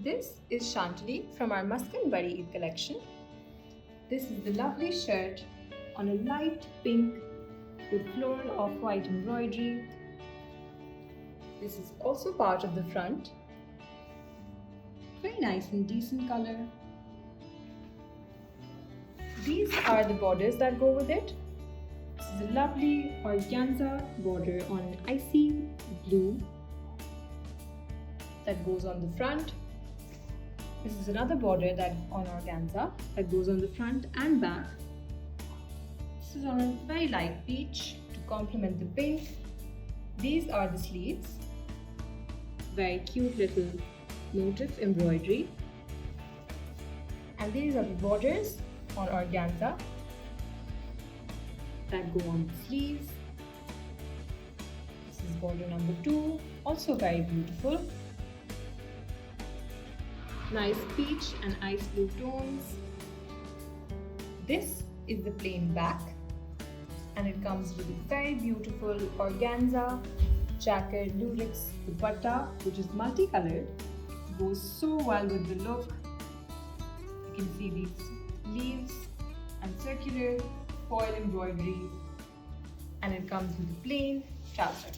This is Chantilly from our Maskan Bari Eid collection. This is the lovely shirt on a light pink with floral off-white embroidery. This is also part of the front. Very nice and decent color. These are the borders that go with it. This is a lovely organza border on an icy blue that goes on the front. This is another border that on organza that goes on the front and back. This is on a very light peach to complement the pink. These are the sleeves. Very cute little motif embroidery. And these are the borders on organza that go on the sleeves. This is border number 2, also very beautiful. Nice peach and ice blue tones. This is the plain back and it comes with a very beautiful organza jacquared lurex dupatta, which is multicolored. It goes so well with the look. You can see these leaves and circular foil embroidery, and it comes with a plain trouser.